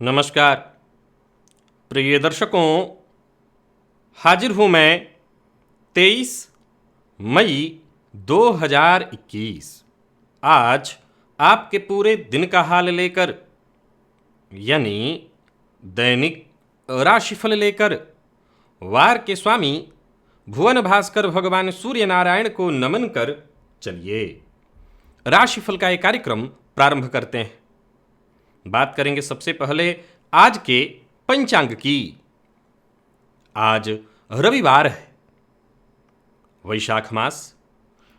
नमस्कार प्रिय दर्शकों, हाजिर हूँ मैं 23 मई 2021। आज आपके पूरे दिन का हाल लेकर, यानी दैनिक राशिफल लेकर, वार के स्वामी भुवन भास्कर भगवान सूर्य नारायण को नमन कर चलिए राशिफल का एक कार्यक्रम प्रारंभ करते हैं। बात करेंगे सबसे पहले आज के पंचांग की। आज रविवार है, वैशाख मास,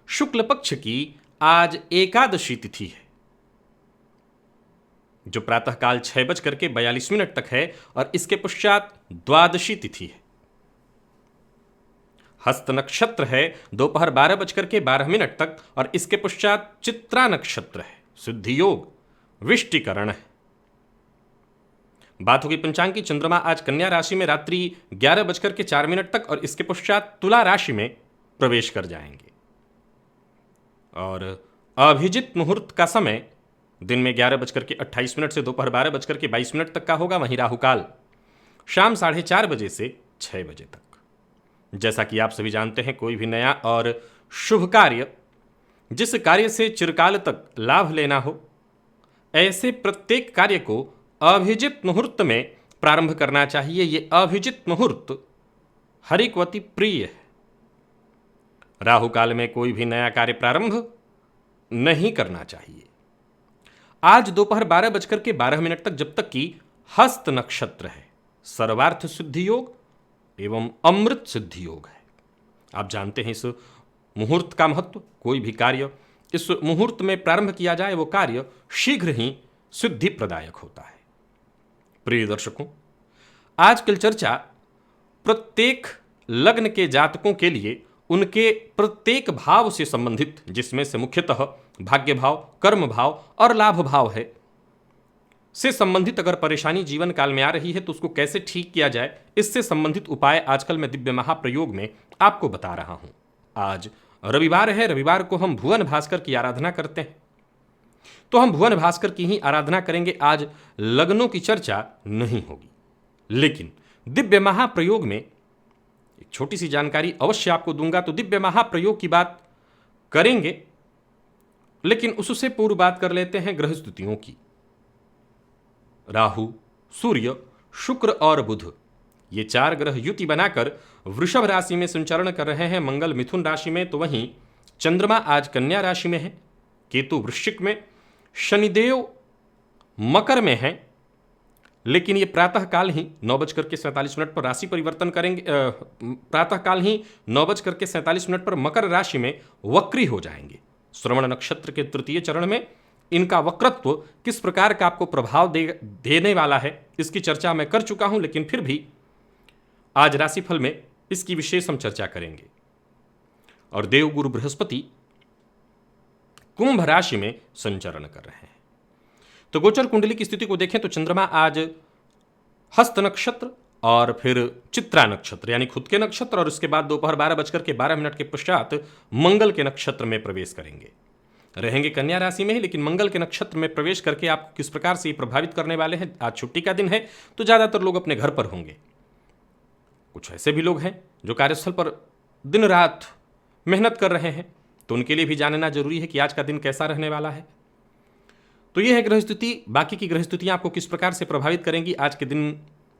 शुक्ल पक्ष की आज एकादशी तिथि है, जो प्रातःकाल 6:42 तक है और इसके पश्चात द्वादशी तिथि है। हस्त नक्षत्र है दोपहर 12:12 तक और इसके पश्चात चित्रा नक्षत्र है। सिद्धि योग विष्टिकरण है। बात होगी पंचांग की। चंद्रमा आज कन्या राशि में रात्रि 11:04 तक और इसके पश्चात तुला राशि में प्रवेश कर जाएंगे। और अभिजित मुहूर्त का समय दिन में 11:28 से दोपहर 12:22 तक का होगा। वहीं राहुकाल शाम 4:30 बजे से 6 बजे तक। जैसा कि आप सभी जानते हैं, कोई भी नया और शुभ कार्य, जिस कार्य से चिरकाल तक लाभ लेना हो, ऐसे प्रत्येक कार्य को अभिजित मुहूर्त में प्रारंभ करना चाहिए। ये अभिजित मुहूर्त हरिकवती प्रिय है। राहु काल में कोई भी नया कार्य प्रारंभ नहीं करना चाहिए। आज दोपहर 12:12 तक, जब तक कि हस्त नक्षत्र है, सर्वार्थ सिद्धि योग एवं अमृत सिद्धि योग है। आप जानते हैं इस मुहूर्त का महत्व। कोई भी कार्य इस मुहूर्त में प्रारंभ किया जाए, वो कार्य शीघ्र ही सिद्धि प्रदायक होता है। प्रिय दर्शकों, आजकल चर्चा प्रत्येक लग्न के जातकों के लिए उनके प्रत्येक भाव से संबंधित, जिसमें से मुख्यतः भाग्य भाव, कर्म भाव और लाभ भाव है, से संबंधित अगर परेशानी जीवन काल में आ रही है तो उसको कैसे ठीक किया जाए, इससे संबंधित उपाय आजकल मैं दिव्य महाप्रयोग में आपको बता रहा हूं। आज रविवार है। रविवार को हम भुवन भास्कर की आराधना करते हैं, तो हम भुवन भास्कर की ही आराधना करेंगे। आज लग्नों की चर्चा नहीं होगी, लेकिन दिव्य महाप्रयोग में एक छोटी सी जानकारी अवश्य आपको दूंगा। तो दिव्य महाप्रयोग की बात करेंगे, लेकिन उससे पूर्व बात कर लेते हैं ग्रह स्थितियों की। राहु, सूर्य, शुक्र और बुध, ये 4 ग्रह युति बनाकर वृषभ राशि में संचरण कर रहे हैं। मंगल मिथुन राशि में, तो वहीं चंद्रमा आज कन्या राशि में है, केतु वृश्चिक में, शनिदेव मकर में है। लेकिन ये प्रातःकाल ही 9:47 पर राशि परिवर्तन करेंगे। प्रातःकाल ही 9:47 पर मकर राशि में वक्री हो जाएंगे। श्रवण नक्षत्र के तृतीय चरण में इनका वक्रत्व किस प्रकार का आपको प्रभाव देने वाला है, इसकी चर्चा मैं कर चुका हूं, लेकिन फिर भी आज राशिफल में इसकी विशेष हम चर्चा करेंगे। और देवगुरु बृहस्पति कुंभ राशि में संचरण कर रहे हैं। तो गोचर कुंडली की स्थिति को देखें तो चंद्रमा आज हस्त नक्षत्र और फिर चित्रा नक्षत्र, यानी खुद के नक्षत्र, और उसके बाद दोपहर 12:12 के पश्चात मंगल के नक्षत्र में प्रवेश करेंगे। रहेंगे कन्या राशि में ही, लेकिन मंगल के नक्षत्र में प्रवेश करके आपको किस प्रकार से प्रभावित करने वाले हैं। आज छुट्टी का दिन है, तो ज़्यादातर लोग अपने घर पर होंगे। कुछ ऐसे भी लोग हैं जो कार्यस्थल पर दिन रात मेहनत कर रहे हैं, तो उनके लिए भी जानना जरूरी है कि आज का दिन कैसा रहने वाला है। तो यह है ग्रह स्थिति। बाकी की ग्रह स्थितियां आपको किस प्रकार से प्रभावित करेंगी, आज के दिन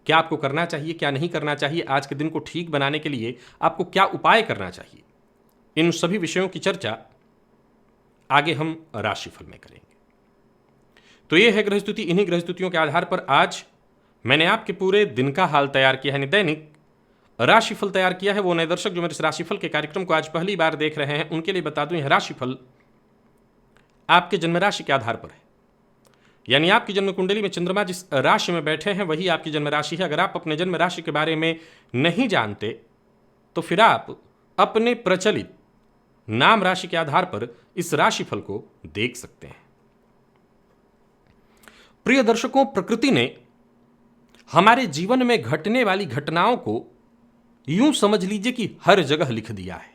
क्या आपको करना चाहिए, क्या नहीं करना चाहिए, आज के दिन को ठीक बनाने के लिए आपको क्या उपाय करना चाहिए, इन सभी विषयों की चर्चा आगे हम राशिफल में करेंगे। तो यह है ग्रह स्थिति। इन्हीं ग्रह स्थितियों के आधार पर आज मैंने आपके पूरे दिन का हाल तैयार किया है, यानी दैनिक राशिफल तैयार किया है। वो नए दर्शक जो मेरे इस राशिफल के कार्यक्रम को आज पहली बार देख रहे हैं, उनके लिए बता दूं, यह राशिफल आपके जन्म राशि के आधार पर है। यानी आपकी जन्म कुंडली में चंद्रमा जिस राशि में बैठे हैं वही आपकी जन्म राशि है। अगर आप अपने जन्म राशि के बारे में नहीं जानते तो फिर आप अपने प्रचलित नाम राशि के आधार पर इस राशिफल को देख सकते हैं। प्रिय दर्शकों, प्रकृति ने हमारे जीवन में घटने वाली घटनाओं को यूं समझ लीजिए कि हर जगह लिख दिया है।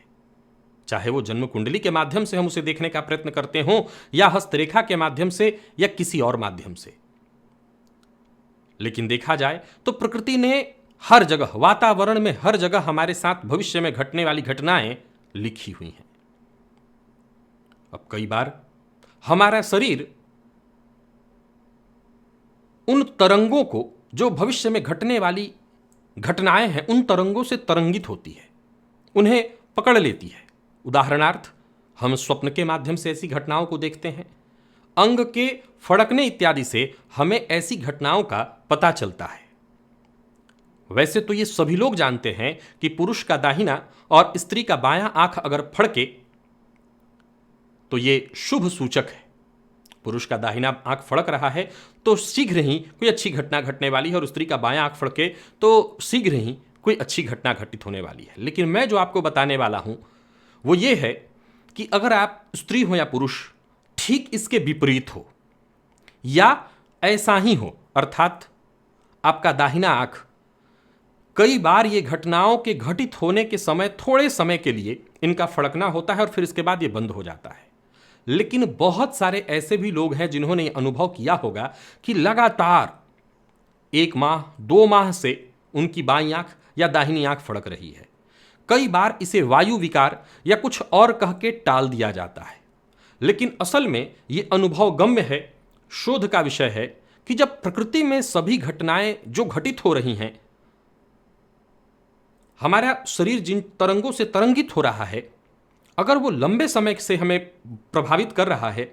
चाहे वो जन्म कुंडली के माध्यम से हम उसे देखने का प्रयत्न करते हों, या हस्तरेखा के माध्यम से, या किसी और माध्यम से, लेकिन देखा जाए तो प्रकृति ने हर जगह, वातावरण में हर जगह हमारे साथ भविष्य में घटने वाली घटनाएं लिखी हुई हैं। अब कई बार हमारा शरीर उन तरंगों को, जो भविष्य में घटने वाली घटनाएं हैं, उन तरंगों से तरंगित होती है, उन्हें पकड़ लेती है। उदाहरणार्थ, हम स्वप्न के माध्यम से ऐसी घटनाओं को देखते हैं। अंग के फड़कने इत्यादि से हमें ऐसी घटनाओं का पता चलता है। वैसे तो ये सभी लोग जानते हैं कि पुरुष का दाहिना और स्त्री का बायां आंख अगर फड़के तो ये शुभ सूचक है। पुरुष का दाहिना आंख फड़क रहा है तो शीघ्र ही कोई अच्छी घटना घटने वाली है, और स्त्री का बायां आंख फड़के तो शीघ्र ही कोई अच्छी घटना घटित होने वाली है। लेकिन मैं जो आपको बताने वाला हूं वो ये है कि अगर आप स्त्री हो या पुरुष, ठीक इसके विपरीत हो या ऐसा ही हो, अर्थात आपका दाहिना आंख, कई बार ये घटनाओं के घटित होने के समय थोड़े समय के लिए इनका फड़कना होता है और फिर इसके बाद ये बंद हो जाता है। लेकिन बहुत सारे ऐसे भी लोग हैं जिन्होंने ये अनुभव किया होगा कि लगातार 1 माह 2 माह से उनकी बाईं आंख या दाहिनी आंख फड़क रही है। कई बार इसे वायु विकार या कुछ और कह के टाल दिया जाता है, लेकिन असल में ये अनुभव गम्य है, शोध का विषय है कि जब प्रकृति में सभी घटनाएं जो घटित हो रही हैं, हमारा शरीर जिन तरंगों से तरंगित हो रहा है, अगर वो लंबे समय से हमें प्रभावित कर रहा है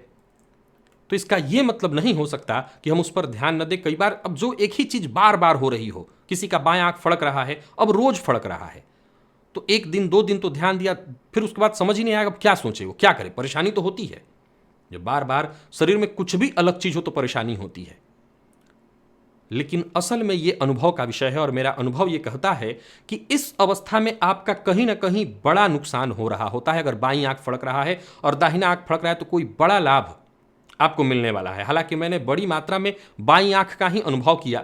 तो इसका यह मतलब नहीं हो सकता कि हम उस पर ध्यान न दें। कई बार अब जो एक ही चीज बार बार हो रही हो, किसी का बायां आंख फड़क रहा है, अब रोज फड़क रहा है, तो 1 दिन 2 दिन तो ध्यान दिया, फिर उसके बाद समझ ही नहीं आएगा अब क्या सोचे, वो क्या करे। परेशानी तो होती है, जब बार बार शरीर में कुछ भी अलग चीज हो तो परेशानी होती है। लेकिन असल में ये अनुभव का विषय है, और मेरा अनुभव ये कहता है कि इस अवस्था में आपका कहीं ना कहीं बड़ा नुकसान हो रहा होता है। अगर बाईं आंख फड़क रहा है और दाहिना आंख फड़क रहा है तो कोई बड़ा लाभ आपको मिलने वाला है। हालांकि मैंने बड़ी मात्रा में बाईं आंख का ही अनुभव किया,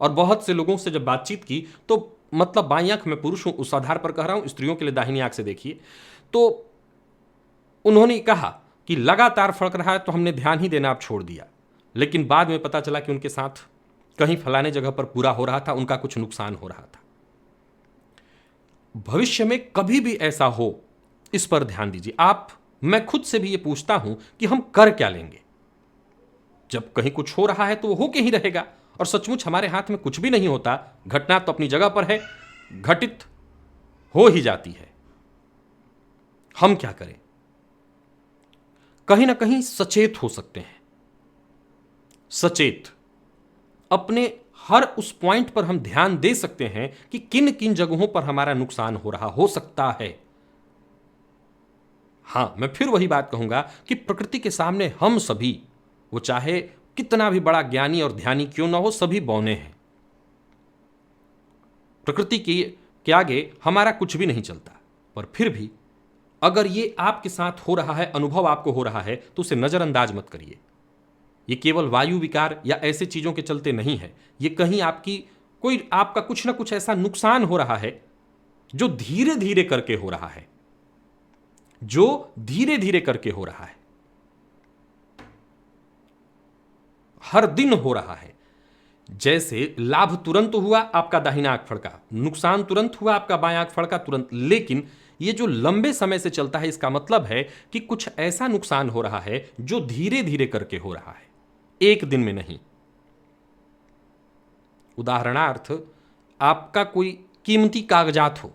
और बहुत से लोगों से जब बातचीत की तो मतलब बाईं आंख, मैं पुरुष हूं उस आधार पर कह रहा हूं, स्त्रियों के लिए दाहिनी आंख से देखिए, तो उन्होंने कहा कि लगातार फड़क रहा है तो हमने ध्यान ही देना अब छोड़ दिया। लेकिन बाद में पता चला कि उनके साथ कहीं फलाने जगह पर पूरा हो रहा था, उनका कुछ नुकसान हो रहा था। भविष्य में कभी भी ऐसा हो, इस पर ध्यान दीजिए। मैं खुद से भी ये पूछता हूं कि हम कर क्या लेंगे। जब कहीं कुछ हो रहा है तो वो होके ही रहेगा, और सचमुच हमारे हाथ में कुछ भी नहीं होता, घटना तो अपनी जगह पर है, घटित हो ही जाती है। हम क्या करें? कहीं ना कहीं सचेत हो सकते हैं। सचेत अपने हर उस पॉइंट पर हम ध्यान दे सकते हैं कि किन किन जगहों पर हमारा नुकसान हो रहा हो सकता है। हां, मैं फिर वही बात कहूंगा कि प्रकृति के सामने हम सभी, वो चाहे कितना भी बड़ा ज्ञानी और ध्यानी क्यों ना हो, सभी बौने हैं। प्रकृति के आगे हमारा कुछ भी नहीं चलता। पर फिर भी अगर ये आपके साथ हो रहा है, अनुभव आपको हो रहा है, तो उसे नजरअंदाज मत करिए। ये केवल वायु विकार या ऐसे चीजों के चलते नहीं है, ये कहीं आपका कुछ ना कुछ ऐसा नुकसान हो रहा है जो धीरे धीरे करके हो रहा है, जो धीरे धीरे करके हो रहा है, हर दिन हो रहा है। जैसे लाभ तुरंत हुआ, आपका दाहिना आंख फड़का, नुकसान तुरंत हुआ, आपका बायां आंख फड़का तुरंत। लेकिन ये जो लंबे समय से चलता है, इसका मतलब है कि कुछ ऐसा नुकसान हो रहा है जो धीरे धीरे करके हो रहा है, एक दिन में नहीं। उदाहरणार्थ, आपका कोई कीमती कागजात हो,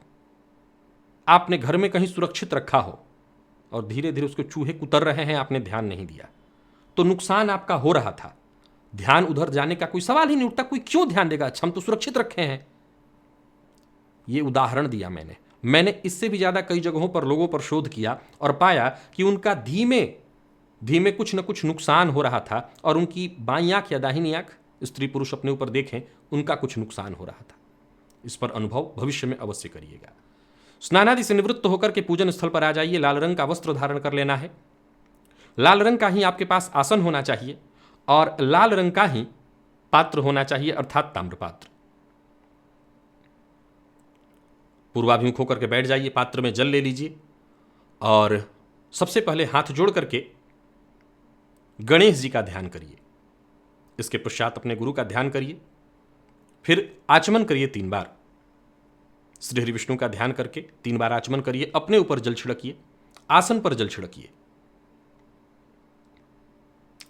आपने घर में कहीं सुरक्षित रखा हो, और धीरे धीरे उसको चूहे कुतर रहे हैं, आपने ध्यान नहीं दिया, तो नुकसान आपका हो रहा था। ध्यान उधर जाने का कोई सवाल ही नहीं उठता, कोई क्यों ध्यान देगा, अच्छा हम तो सुरक्षित रखे हैं। ये उदाहरण दिया मैंने इससे भी ज्यादा कई जगहों पर लोगों पर शोध किया और पाया कि उनका धीमे धीमे कुछ न कुछ नुकसान हो रहा था, और उनकी बाईं आंख या दाहिनी आंख, स्त्री पुरुष अपने ऊपर देखें, उनका कुछ नुकसान हो रहा था। इस पर अनुभव भविष्य में अवश्य करिएगा। स्नानादि से निवृत्त होकर के पूजन स्थल पर आ जाइए। लाल रंग का वस्त्र धारण कर लेना है, लाल रंग का ही आपके पास आसन होना चाहिए, और लाल रंग का ही पात्र होना चाहिए, अर्थात ताम्रपात्र। पूर्वाभिमुख होकर के बैठ जाइए, पात्र में जल ले लीजिए, और सबसे पहले हाथ जोड़ करके गणेश जी का ध्यान करिए। इसके पश्चात अपने गुरु का ध्यान करिए, फिर आचमन करिए 3 बार। श्री हरि विष्णु का ध्यान करके 3 बार आचमन करिए, अपने ऊपर जल छिड़किए, आसन पर जल छिड़किए।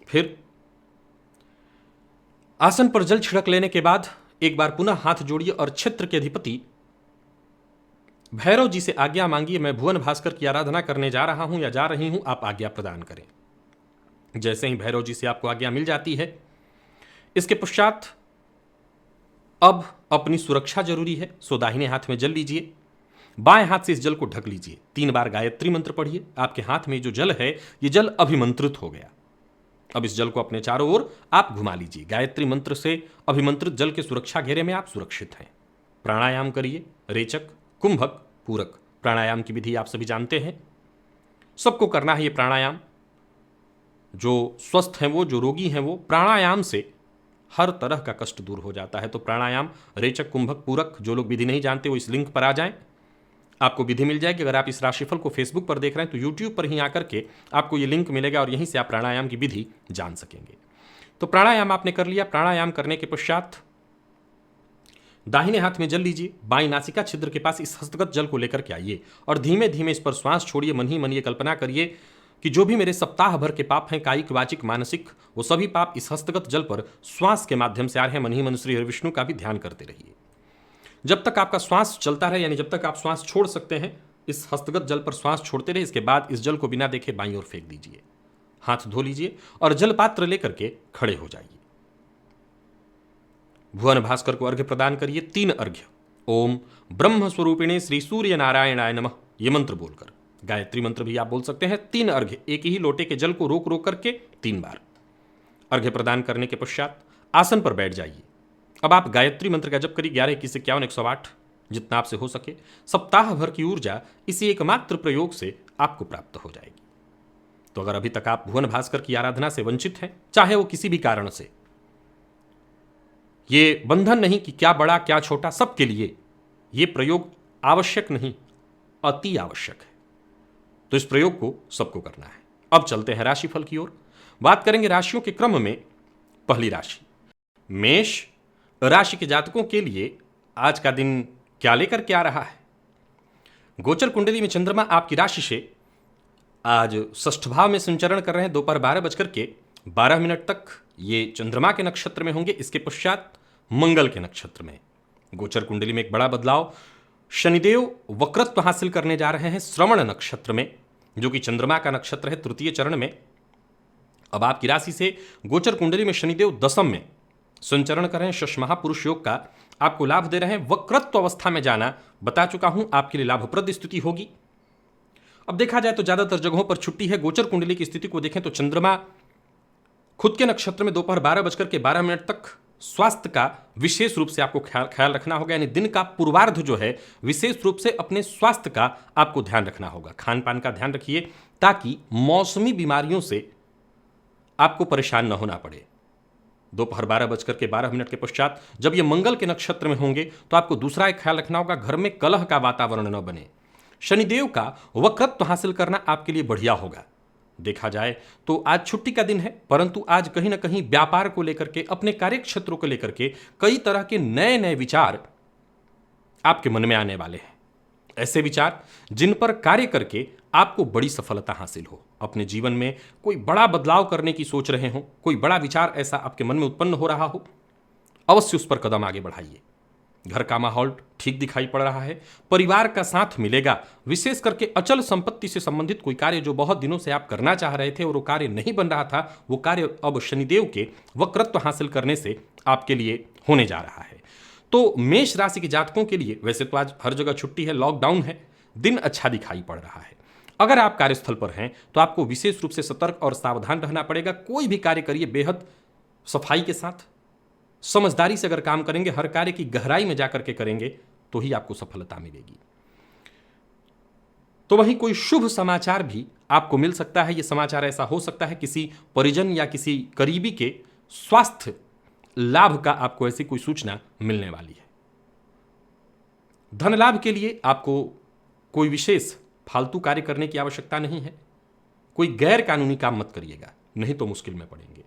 फिर आसन पर जल छिड़क लेने के बाद एक बार पुनः हाथ जोड़िए और क्षेत्र के अधिपति भैरव जी से आज्ञा मांगिए, मैं भुवन भास्कर की आराधना करने जा रहा हूं या जा रही हूं, आप आज्ञा प्रदान करें। जैसे ही भैरव जी से आपको आज्ञा मिल जाती है, इसके पश्चात अब अपनी सुरक्षा जरूरी है, सो दाहिने हाथ में जल लीजिए, बाएं हाथ से इस जल को ढक लीजिए, 3 बार गायत्री मंत्र पढ़िए। आपके हाथ में जो जल है ये जल अभिमंत्रित हो गया। अब इस जल को अपने चारों ओर आप घुमा लीजिए। गायत्री मंत्र से अभिमंत्रित जल के सुरक्षा घेरे में आप सुरक्षित हैं। प्राणायाम करिए, रेचक, कुंभक, पूरक। प्राणायाम की विधि आप सभी जानते हैं, सबको करना है ये प्राणायाम। जो स्वस्थ हैं वो, जो रोगी हैं वो, प्राणायाम से हर तरह का कष्ट दूर हो जाता है। तो प्राणायाम, रेचक, कुंभक, पूरक, जो लोग विधि नहीं जानते वो इस लिंक पर आ जाएं, आपको विधि मिल जाएगी। अगर आप इस राशिफल को फेसबुक पर देख रहे हैं तो यूट्यूब पर ही आकर के आपको ये लिंक मिलेगा और यहीं से आप प्राणायाम की विधि जान सकेंगे। तो प्राणायाम आपने कर लिया। प्राणायाम करने के पश्चात दाहिने हाथ में जल लीजिए, बाईं नासिका छिद्र के पास इस हस्तगत जल को लेकर के आइए और धीमे धीमे इस पर श्वास छोड़िए। मन ही मन ये कल्पना करिए कि जो भी मेरे सप्ताह भर के पाप हैं, कायिक, वाचिक, मानसिक, वो सभी पाप इस हस्तगत जल पर श्वास के माध्यम से आ रहे हैं। मन ही मन श्री हरि विष्णु का भी ध्यान करते रहिए। जब तक आपका श्वास चलता रहे, यानी जब तक आप श्वास छोड़ सकते हैं, इस हस्तगत जल पर श्वास छोड़ते रहे। इसके बाद इस जल को बिना देखे बाईं ओर फेंक दीजिए, हाथ धो लीजिए और जल पात्र लेकर के खड़े हो जाइए। भुवन भास्कर को अर्घ्य प्रदान करिए, 3 अर्घ्य। ओम ब्रह्म स्वरूपिणे श्री सूर्य नारायणाय नमः, ये मंत्र बोलकर। गायत्री मंत्र भी आप बोल सकते हैं। 3 अर्घ्य, एक ही लोटे के जल को रोक रोक करके 3 बार। अर्घ्य प्रदान करने के पश्चात आसन पर बैठ जाइए। अब आप गायत्री मंत्र का जप करिए, 11, 21, 51, 108, जितना आपसे हो सके। सप्ताह भर की ऊर्जा इसी एकमात्र प्रयोग से आपको प्राप्त हो जाएगी। तो अगर अभी तक आप भुवन भास्कर की आराधना से वंचित हैं, चाहे वो किसी भी कारण से, ये बंधन नहीं कि क्या बड़ा क्या छोटा, सबके लिए ये प्रयोग आवश्यक नहीं, अति आवश्यक है। तो इस प्रयोग को सबको करना है। अब चलते हैं राशिफल की ओर। बात करेंगे राशियों के क्रम में। पहली राशि मेष राशि के जातकों के लिए आज का दिन क्या लेकर के आ रहा है। गोचर कुंडली में चंद्रमा आपकी राशि से आज षष्ठ भाव में संचरण कर रहे हैं। दोपहर 12:12 तक ये चंद्रमा के नक्षत्र में होंगे। इसके पश्चात मंगल के नक्षत्र में। गोचर कुंडली में एक बड़ा बदलाव, शनिदेव वक्रत्व हासिल करने जा रहे हैं श्रवण नक्षत्र में, जो कि चंद्रमा का नक्षत्र है, तृतीय चरण में। अब आपकी राशि से गोचर कुंडली में शनिदेव दशम में संचरण कर रहे हैं। शश महापुरुष योग का आपको लाभ दे रहे हैं। वक्रत्व अवस्था में जाना बता चुका हूं, आपके लिए लाभप्रद स्थिति होगी। अब देखा जाए तो ज्यादातर जगहों पर छुट्टी है। गोचर कुंडली की स्थिति को देखें तो चंद्रमा खुद के नक्षत्र में दोपहर 12:12 तक स्वास्थ्य का विशेष रूप से आपको ख्याल रखना होगा। यानी दिन का पूर्वार्ध जो है विशेष रूप से अपने स्वास्थ्य का आपको ध्यान रखना होगा। खान पान का ध्यान रखिए ताकि मौसमी बीमारियों से आपको परेशान न होना पड़े। दोपहर 12:12 के पश्चात जब ये मंगल के नक्षत्र में होंगे तो आपको दूसरा एक ख्याल रखना होगा, घर में कलह का वातावरण न बने। शनिदेव का वक्रत्व हासिल करना आपके लिए बढ़िया होगा। देखा जाए तो आज छुट्टी का दिन है, परंतु आज कहीं ना कहीं व्यापार को लेकर के, अपने कार्य क्षेत्रों को लेकर के कई तरह के नए नए विचार आपके मन में आने वाले हैं। ऐसे विचार जिन पर कार्य करके आपको बड़ी सफलता हासिल हो। अपने जीवन में कोई बड़ा बदलाव करने की सोच रहे हो, कोई बड़ा विचार ऐसा आपके मन में उत्पन्न हो रहा हो, अवश्य उस पर कदम आगे बढ़ाइए। घर का माहौल ठीक दिखाई पड़ रहा है, परिवार का साथ मिलेगा। विशेष करके अचल संपत्ति से संबंधित कोई कार्य जो बहुत दिनों से आप करना चाह रहे थे और वो कार्य नहीं बन रहा था, वो कार्य अब शनिदेव के वक्रत्व हासिल करने से आपके लिए होने जा रहा है। तो मेष राशि के जातकों के लिए वैसे तो आज हर जगह छुट्टी है, लॉकडाउन है, दिन अच्छा दिखाई पड़ रहा है। अगर आप कार्यस्थल पर हैं तो आपको विशेष रूप से सतर्क और सावधान रहना पड़ेगा। कोई भी कार्य करिए बेहद सफाई के साथ, समझदारी से अगर काम करेंगे, हर कार्य की गहराई में जाकर के करेंगे तो ही आपको सफलता मिलेगी। तो वहीं कोई शुभ समाचार भी आपको मिल सकता है। यह समाचार ऐसा हो सकता है किसी परिजन या किसी करीबी के स्वास्थ्य लाभ का आपको ऐसी कोई सूचना मिलने वाली है। धन लाभ के लिए आपको कोई विशेष फालतू कार्य करने की आवश्यकता नहीं है। कोई गैर कानूनी काम मत करिएगा, नहीं तो मुश्किल में पड़ेंगे।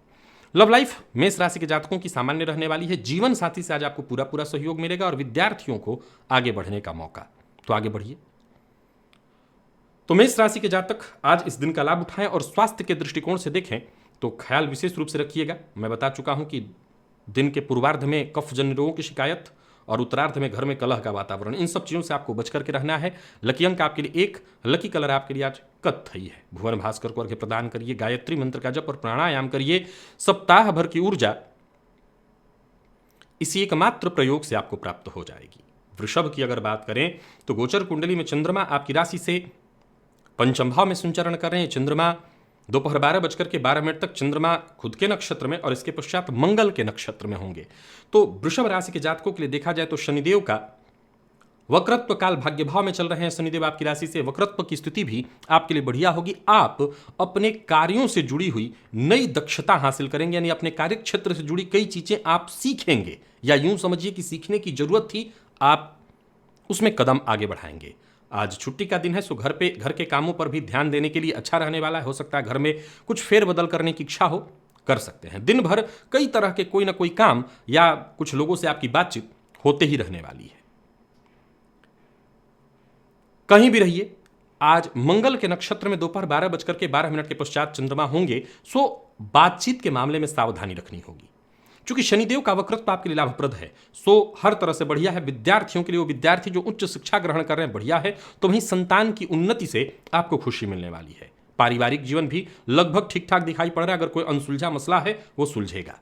लव लाइफ मेष राशि के जातकों की सामान्य रहने वाली है। जीवन साथी से आज आपको पूरा पूरा सहयोग मिलेगा और विद्यार्थियों को आगे बढ़ने का मौका। तो आगे बढ़िए। तो मेष राशि के जातक आज इस दिन का लाभ उठाएं और स्वास्थ्य के दृष्टिकोण से देखें तो ख्याल विशेष रूप से रखिएगा। मैं बता चुका हूं कि दिन के पूर्वार्ध में कफजन्य रोगों की शिकायत और उत्तरार्ध में घर में कलह का वातावरण, इन सब चीजों से आपको बच करके रहना है। लकी अंक आपके लिए 1, लकी कलर आपके लिए आज कत्थई है। भुवन भास्कर को अर्घ्य प्रदान करिए, गायत्री मंत्र का जप और प्राणायाम करिए। सप्ताह भर की ऊर्जा इसी एकमात्र प्रयोग से आपको प्राप्त हो जाएगी। वृषभ की अगर बात करें तो गोचर कुंडली में चंद्रमा आपकी राशि से पंचम भाव में संचरण कर रहे हैं। चंद्रमा दोपहर 12:12 तक चंद्रमा खुद के नक्षत्र में और इसके पश्चात मंगल के नक्षत्र में होंगे। तो वृषभ राशि के जातकों के लिए देखा जाए तो शनिदेव का वक्रत्व काल भाग्य भाव में चल रहे हैं। शनिदेव आपकी राशि से वक्रत्व की स्थिति भी आपके लिए बढ़िया होगी। आप अपने कार्यों से जुड़ी हुई नई दक्षता हासिल करेंगे, यानी अपने कार्य क्षेत्र से जुड़ी कई चीजें आप सीखेंगे, या यूं समझिए कि सीखने की जरूरत थी, आप उसमें कदम आगे बढ़ाएंगे। आज छुट्टी का दिन है, सो घर के कामों पर भी ध्यान देने के लिए अच्छा रहने वाला है। हो सकता है घर में कुछ फेरबदल करने की इच्छा हो, कर सकते हैं। दिन भर कई तरह के कोई ना कोई काम या कुछ लोगों से आपकी बातचीत होते ही रहने वाली है। कहीं भी रहिए, आज मंगल के नक्षत्र में दोपहर 12:12 के पश्चात चंद्रमा होंगे, सो बातचीत के मामले में सावधानी रखनी होगी। चूंकि शनिदेव का वक्रत्व आपके लिए लाभप्रद है, सो हर तरह से बढ़िया है। विद्यार्थियों के लिए, वो विद्यार्थी जो उच्च शिक्षा ग्रहण कर रहे हैं, बढ़िया है। तो वहीं संतान की उन्नति से आपको खुशी मिलने वाली है। पारिवारिक जीवन भी लगभग ठीक ठाक दिखाई पड़ रहा है। अगर कोई अनसुलझा मसला है वो सुलझेगा।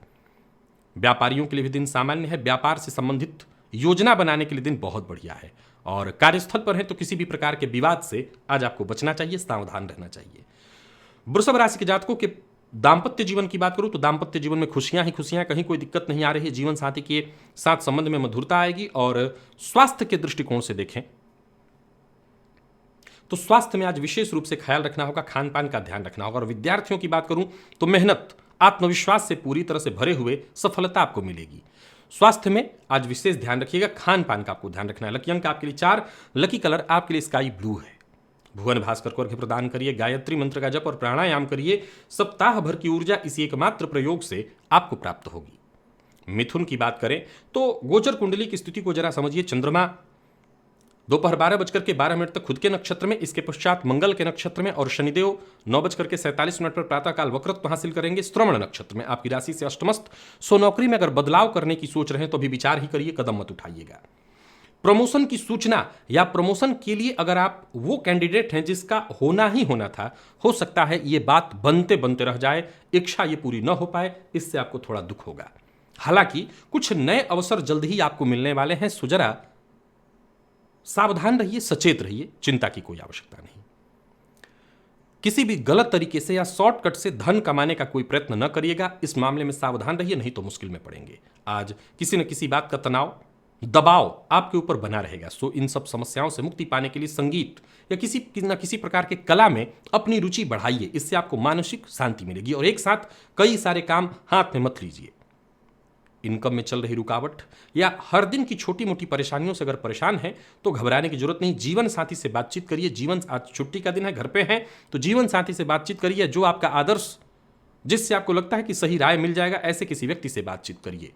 व्यापारियों के लिए भी दिन सामान्य है। व्यापार से संबंधित योजना बनाने के लिए दिन बहुत बढ़िया है। और कार्यस्थल पर है तो किसी भी प्रकार के विवाद से आज आपको बचना चाहिए, सावधान रहना चाहिए। वृषभ राशि के जातकों के दाम्पत्य जीवन की बात करूं तो दाम्पत्य जीवन में खुशियां ही खुशियां, कहीं कोई दिक्कत नहीं आ रही है। जीवन साथी के साथ संबंध में मधुरता आएगी। और स्वास्थ्य के दृष्टिकोण से देखें तो स्वास्थ्य में आज विशेष रूप से ख्याल रखना होगा, खान पान का ध्यान रखना होगा। और विद्यार्थियों की बात करूं तो मेहनत, आत्मविश्वास से पूरी तरह से भरे हुए सफलता आपको मिलेगी। स्वास्थ्य में आज विशेष ध्यान रखिएगा, खान पान का आपको ध्यान रखना है। लकी अंक आपके लिए 4, लकी कलर आपके लिए स्काई ब्लू है। भुवन भास्कर को अर्घ्य प्रदान करिए, गायत्री मंत्र का जप और प्राणायाम करिए। सप्ताह भर की ऊर्जा इसी एकमात्र प्रयोग से आपको प्राप्त होगी। मिथुन की बात करें तो गोचर कुंडली की स्थिति को जरा समझिए। चंद्रमा दोपहर 12:12 तक खुद के नक्षत्र में, इसके पश्चात मंगल के नक्षत्र में, और शनिदेव 9:47 पर प्रातःकाल वक्रत्व हासिल करेंगे श्रवण नक्षत्र में आपकी राशि से अष्टमस्थ। सो नौकरी में अगर बदलाव करने की सोच रहे हैं तो अभी विचार ही करिए, कदम मत उठाइएगा। प्रमोशन की सूचना या प्रमोशन के लिए अगर आप वो कैंडिडेट हैं जिसका होना ही होना था, हो सकता है ये बात बनते बनते रह जाए, इच्छा ये पूरी न हो पाए, इससे आपको थोड़ा दुख होगा। हालांकि कुछ नए अवसर जल्द ही आपको मिलने वाले हैं, सो जरा सावधान रहिए, सचेत रहिए, चिंता की कोई आवश्यकता नहीं। किसी भी गलत तरीके से या शॉर्टकट से धन कमाने का कोई प्रयत्न न करिएगा। इस मामले में सावधान रहिए, नहीं तो मुश्किल में पड़ेंगे। आज किसी न किसी बात का तनाव, दबाव आपके ऊपर बना रहेगा। सो इन सब समस्याओं से मुक्ति पाने के लिए संगीत या किसी न किसी प्रकार के कला में अपनी रुचि बढ़ाइए, इससे आपको मानसिक शांति मिलेगी। और एक साथ कई सारे काम हाथ में मत लीजिए। इनकम में चल रही रुकावट या हर दिन की छोटी मोटी परेशानियों से अगर परेशान हैं तो घबराने की जरूरत नहीं। जीवन साथी से बातचीत करिए। आज छुट्टी का दिन है, घर पे हैं, तो जीवन साथी से बातचीत करिए। जो आपका आदर्श, जिससे आपको लगता है कि सही राय मिल जाएगा, ऐसे किसी व्यक्ति से बातचीत करिए।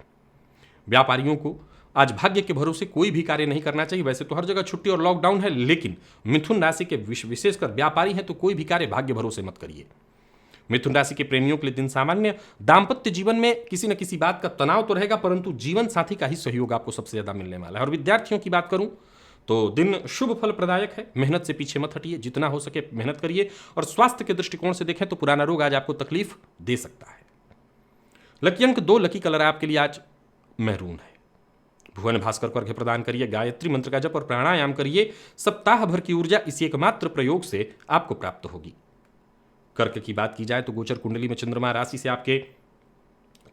व्यापारियों को आज भाग्य के भरोसे कोई भी कार्य नहीं करना चाहिए। वैसे तो हर जगह छुट्टी और लॉकडाउन है, लेकिन मिथुन राशि के विशेषकर व्यापारी हैं तो कोई भी कार्य भाग्य भरोसे मत करिए। मिथुन राशि के प्रेमियों के लिए दिन सामान्य। दाम्पत्य जीवन में किसी न किसी बात का तनाव तो रहेगा, परंतु जीवन साथी का ही सहयोग आपको सबसे ज्यादा मिलने वाला है। और विद्यार्थियों की बात करूं तो दिन शुभ फल प्रदायक है। मेहनत से पीछे मत हटिए, जितना हो सके मेहनत करिए। और स्वास्थ्य के दृष्टिकोण से देखें तो पुराना रोग आज आपको तकलीफ दे सकता है। लकी अंक 2, लकी कलर आपके लिए आज मैरून है। भुवन भास्कर को अर्घ्य प्रदान करिए, गायत्री मंत्र का जप और प्राणायाम करिए। सप्ताह भर की ऊर्जा इसी एकमात्र प्रयोग से आपको प्राप्त होगी। कर्क की बात की जाए तो गोचर कुंडली में चंद्रमा राशि से आपके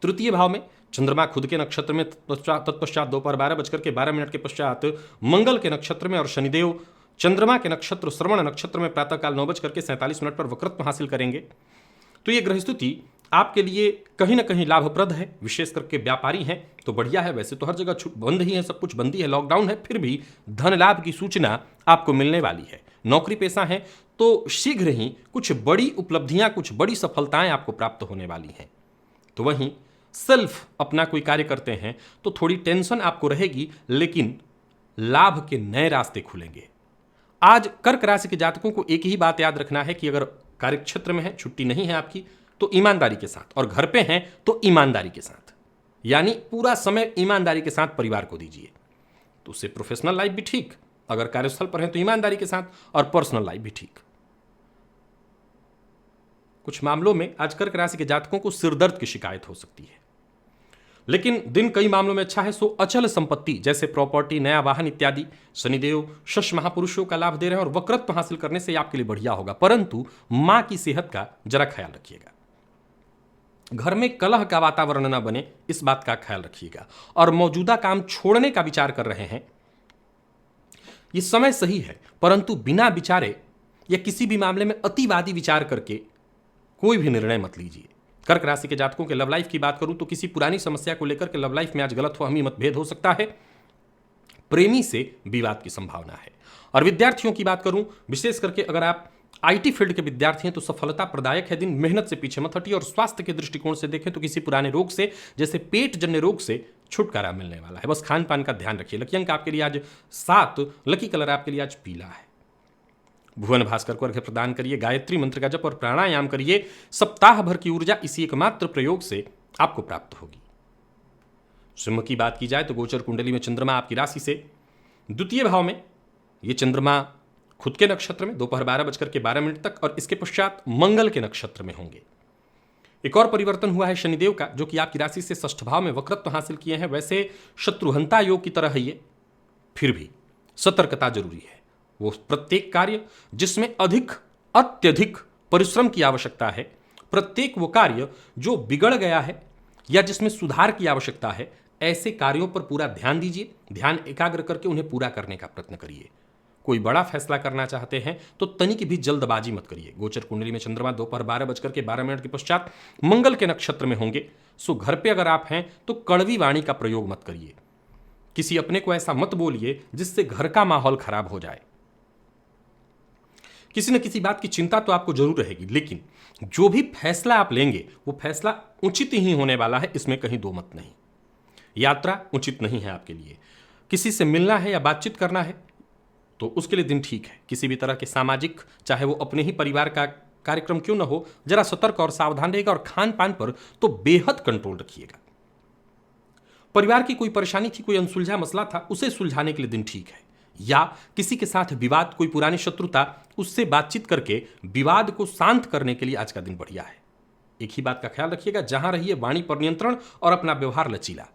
तृतीय भाव में, चंद्रमा खुद के नक्षत्र में, तत्पश्चात दोपहर 12:12 के पश्चात मंगल के नक्षत्र में, और शनिदेव चंद्रमा के नक्षत्र श्रवण नक्षत्र में प्रातःकाल 9:47 पर वक्रत्व हासिल करेंगे। तो ये ग्रह स्थिति आपके लिए कहीं ना कहीं लाभप्रद है। विशेष करके व्यापारी हैं तो बढ़िया है। वैसे तो हर जगह बंद ही है, सब कुछ बंद ही है, लॉकडाउन है, फिर भी धन लाभ की सूचना आपको मिलने वाली है। नौकरी पेशा है तो शीघ्र ही कुछ बड़ी उपलब्धियां, कुछ बड़ी सफलताएं आपको प्राप्त होने वाली हैं। तो वहीं सेल्फ अपना कोई कार्य करते हैं तो थोड़ी टेंशन आपको रहेगी, लेकिन लाभ के नए रास्ते खुलेंगे। आज कर्क राशि के जातकों को एक ही बात याद रखना है कि अगर कार्यक्षेत्र में है, छुट्टी नहीं है आपकी, तो ईमानदारी के साथ, और घर पे हैं तो ईमानदारी के साथ, यानी पूरा समय ईमानदारी के साथ परिवार को दीजिए। तो उससे प्रोफेशनल लाइफ भी ठीक, अगर कार्यस्थल पर है तो ईमानदारी के साथ, और पर्सनल लाइफ भी ठीक। कुछ मामलों में आज कर्क राशि के जातकों को सिरदर्द की शिकायत हो सकती है, लेकिन दिन कई मामलों में अच्छा है। सो अचल संपत्ति जैसे प्रॉपर्टी, नया वाहन इत्यादि शनिदेव शश महापुरुषों का लाभ दे रहे हैं और वक्रत्व हासिल करने से आपके लिए बढ़िया होगा। परंतु मां की सेहत का जरा ख्याल रखिएगा, घर में कलह का वातावरण न बने, इस बात का ख्याल रखिएगा। और मौजूदा काम छोड़ने का विचार कर रहे हैं, यह समय सही है, परंतु बिना विचारे या किसी भी मामले में अतिवादी विचार करके कोई भी निर्णय मत लीजिए। कर्क राशि के जातकों के लव लाइफ की बात करूं तो किसी पुरानी समस्या को लेकर के लव लाइफ में आज गलतफहमी मतभेद हो सकता है, प्रेमी से विवाद की संभावना है। और विद्यार्थियों की बात करूं, विशेष करके अगर आप आईटी फील्ड के विद्यार्थी हैं तो सफलता प्रदायक है दिन, मेहनत से पीछे मत हटिए। और स्वास्थ्य के दृष्टिकोण से देखें तो किसी पुराने रोग से, जैसे पेट जन्य रोग से छुटकारा मिलने वाला है। बस खान पान का ध्यान रखिए। लकी अंक आपके लिए आज 7, लकी कलर आपके लिए आज पीला है। भुवन भास्कर को अर्घ्य प्रदान करिए, गायत्री मंत्र का जप और प्राणायाम करिए। सप्ताह भर की ऊर्जा इसी एकमात्र प्रयोग से आपको प्राप्त होगी। सिंह की बात की जाए तो गोचर कुंडली में चंद्रमा आपकी राशि से द्वितीय भाव में, ये चंद्रमा खुद के नक्षत्र में दोपहर 12:12 तक और इसके पश्चात मंगल के नक्षत्र में होंगे। एक और परिवर्तन हुआ है शनिदेव का, जो कि आपकी राशि से षष्ठ भाव में वक्रत्व हासिल किए हैं। वैसे शत्रुहंता योग की तरह है ये, फिर भी सतर्कता जरूरी है। वो प्रत्येक कार्य जिसमें अत्यधिक परिश्रम की आवश्यकता है, प्रत्येक वो कार्य जो बिगड़ गया है या जिसमें सुधार की आवश्यकता है, ऐसे कार्यों पर पूरा ध्यान दीजिए। ध्यान एकाग्र करके उन्हें पूरा करने का प्रयत्न करिए। कोई बड़ा फैसला करना चाहते हैं तो तनिक भी जल्दबाजी मत करिए। गोचर कुंडली में चंद्रमा दोपहर 12:12 के पश्चात मंगल के नक्षत्र में होंगे। सो घर पे अगर आप हैं तो कड़वी वाणी का प्रयोग मत करिए। किसी अपने को ऐसा मत बोलिए जिससे घर का माहौल खराब हो जाए। किसी न किसी बात की चिंता तो आपको जरूर रहेगी, लेकिन जो भी फैसला आप लेंगे वो फैसला उचित ही होने वाला है, इसमें कहीं दो मत नहीं। यात्रा उचित नहीं है आपके लिए। किसी से मिलना है या बातचीत करना है तो उसके लिए दिन ठीक है। किसी भी तरह के सामाजिक, चाहे वो अपने ही परिवार का कार्यक्रम क्यों ना हो, जरा सतर्क और सावधान रहेगा। और खान पान पर तो बेहद कंट्रोल रखिएगा। परिवार की कोई परेशानी थी, कोई अनसुलझा मसला था, उसे सुलझाने के लिए दिन ठीक है। या किसी के साथ विवाद, कोई पुरानी शत्रुता, उससे बातचीत करके विवाद को शांत करने के लिए आज का दिन बढ़िया है। एक ही बात का ख्याल रखिएगा, जहां रहिए वाणी पर नियंत्रण और अपना व्यवहार लचीला।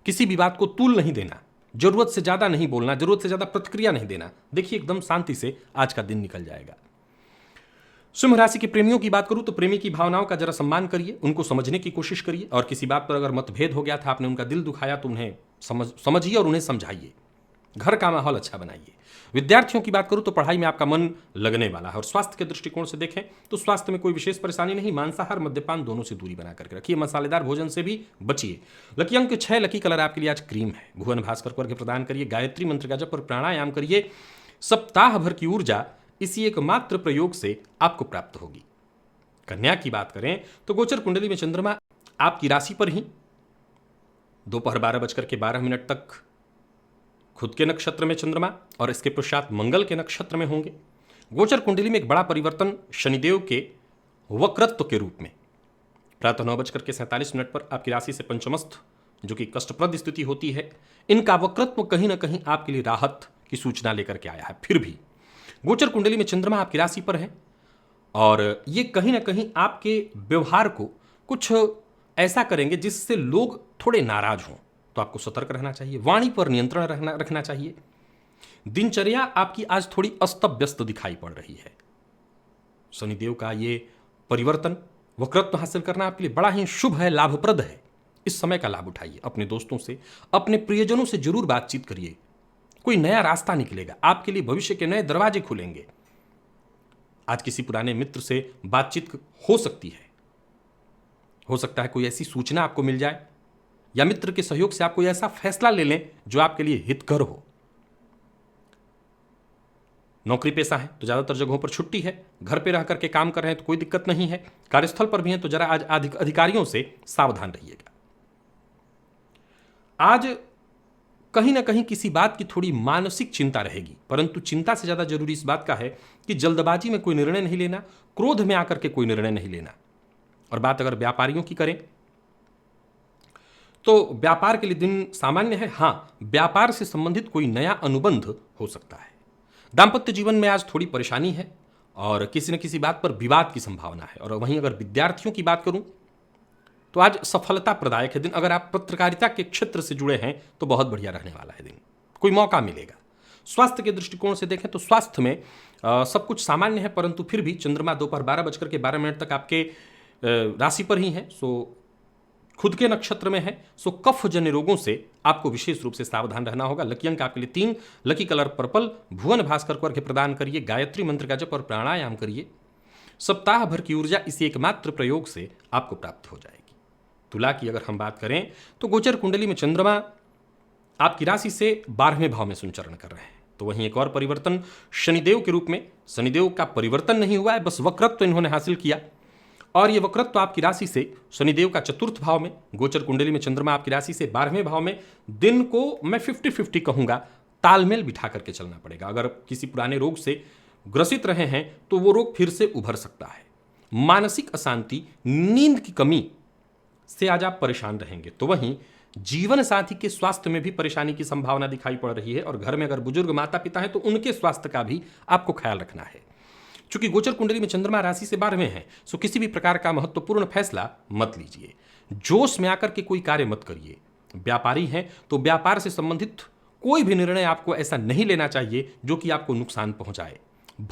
किसी भी बात को तूल नहीं देना, जरूरत से ज्यादा नहीं बोलना, जरूरत से ज्यादा प्रतिक्रिया नहीं देना। देखिए एकदम शांति से आज का दिन निकल जाएगा। सिंह राशि के प्रेमियों की बात करूं तो प्रेमी की भावनाओं का जरा सम्मान करिए, उनको समझने की कोशिश करिए। और किसी बात पर अगर मतभेद हो गया था, आपने उनका दिल दुखाया, तो उन्हें समझिए और उन्हें समझाइए। घर का माहौल अच्छा बनाइए। विद्यार्थियों की बात करूं तो पढ़ाई में आपका मन लगने वाला है। और स्वास्थ्य के दृष्टिकोण से देखें तो स्वास्थ्य में कोई विशेष परेशानी नहीं। मांसाहार, मद्यपान दोनों से दूरी बना करके रखिए। मसालेदार भोजन से भी बचिए। लकी अंक 6, लकी कलर आपके लिए आज क्रीम है। भुवन भास्कर को अर्घ्य प्रदान करिए, गायत्री मंत्र का जप और प्राणायाम करिए। सप्ताह भर की ऊर्जा इसी एकमात्र प्रयोग से आपको प्राप्त होगी। कन्या की बात करें तो गोचर कुंडली में चंद्रमा आपकी राशि पर ही दोपहर 12:12 तक खुद के नक्षत्र में चंद्रमा और इसके पश्चात मंगल के नक्षत्र में होंगे। गोचर कुंडली में एक बड़ा परिवर्तन शनिदेव के वक्रत्व के रूप में प्रातः 9:47 पर आपकी राशि से पंचमस्थ, जो कि कष्टप्रद स्थिति होती है, इनका वक्रत्व कहीं ना कहीं आपके लिए राहत की सूचना लेकर के आया है। फिर भी गोचर कुंडली में चंद्रमा आपकी राशि पर है और ये कहीं ना कहीं आपके व्यवहार को कुछ ऐसा करेंगे जिससे लोग थोड़े नाराज हों, तो आपको सतर्क रहना चाहिए। वाणी पर नियंत्रण रखना चाहिए। दिनचर्या आपकी आज थोड़ी अस्त व्यस्त दिखाई पड़ रही है। शनिदेव का ये परिवर्तन, वक्रत्व हासिल करना आपके लिए बड़ा ही शुभ है, लाभप्रद है। इस समय का लाभ उठाइए। अपने दोस्तों से, अपने प्रियजनों से जरूर बातचीत करिए। कोई नया रास्ता निकलेगा, आपके लिए भविष्य के नए दरवाजे खुलेंगे। आज किसी पुराने मित्र से बातचीत हो सकती है। हो सकता है कोई ऐसी सूचना आपको मिल जाए या मित्र के सहयोग से आप कोई ऐसा फैसला ले लें जो आपके लिए हितकर हो। नौकरी पेशा है तो ज़्यादातर जगहों पर छुट्टी है, घर पे रह करके काम कर रहे हैं तो कोई दिक्कत नहीं है, कार्यस्थल पर भी हैं तो जरा आज अधिकारियों से सावधान रहिएगा। आज कहीं ना कहीं किसी बात की थोड़ी मानसिक चिंता रहेगी, परंतु चिंता से ज़्यादा जरूरी इस बात का है कि जल्दबाजी में कोई निर्णय नहीं लेना, क्रोध में आकर के कोई निर्णय नहीं लेना। और बात अगर व्यापारियों की करें तो व्यापार के लिए दिन सामान्य है। हाँ, व्यापार से संबंधित कोई नया अनुबंध हो सकता है। दाम्पत्य जीवन में आज थोड़ी परेशानी है और किसी न किसी बात पर विवाद की संभावना है। और वहीं अगर विद्यार्थियों की बात करूं तो आज सफलता प्रदायक है दिन। अगर आप पत्रकारिता के क्षेत्र से जुड़े हैं तो बहुत बढ़िया रहने वाला है दिन, कोई मौका मिलेगा। स्वास्थ्य के दृष्टिकोण से देखें तो स्वास्थ्य में सब कुछ सामान्य है, परंतु फिर भी चंद्रमा दोपहर 12:12 तक आपके राशि पर ही है, सो खुद के नक्षत्र में है, सो कफ जन्य रोगों से आपको विशेष रूप से सावधान रहना होगा। लकी अंक आपके लिए 3, लकी कलर पर्पल। भुवन भास्कर को अर्घ्य प्रदान करिए, गायत्री मंत्र का जप और प्राणायाम करिए। सप्ताह भर की ऊर्जा इसी एकमात्र प्रयोग से आपको प्राप्त हो जाएगी। तुला की अगर हम बात करें तो गोचर कुंडली में चंद्रमा आपकी राशि से 12वें भाव में संचरण कर रहे हैं। तो वहीं एक और परिवर्तन शनिदेव के रूप में, शनिदेव का परिवर्तन नहीं हुआ है, बस वक्रत्व इन्होंने हासिल किया। और ये वक्रत्व आपकी राशि से शनिदेव का चतुर्थ भाव में, गोचर कुंडली में चंद्रमा आपकी राशि से 12वें भाव में। दिन को मैं 50-50 कहूंगा, तालमेल बिठा करके चलना पड़ेगा। अगर किसी पुराने रोग से ग्रसित रहे हैं तो वो रोग फिर से उभर सकता है। मानसिक अशांति, नींद की कमी से आज आप परेशान रहेंगे। तो वहीं जीवन साथी के स्वास्थ्य में भी परेशानी की संभावना दिखाई पड़ रही है। और घर में अगर बुजुर्ग माता पिता हैं तो उनके स्वास्थ्य का भी आपको ख्याल रखना है। चूंकि गोचर कुंडली में चंद्रमा राशि से 12वें हैं, सो किसी भी प्रकार का महत्वपूर्ण फैसला मत लीजिए। जोश में आकर के कोई कार्य मत करिए। व्यापारी हैं तो व्यापार से संबंधित कोई भी निर्णय आपको ऐसा नहीं लेना चाहिए जो कि आपको नुकसान पहुंचाए।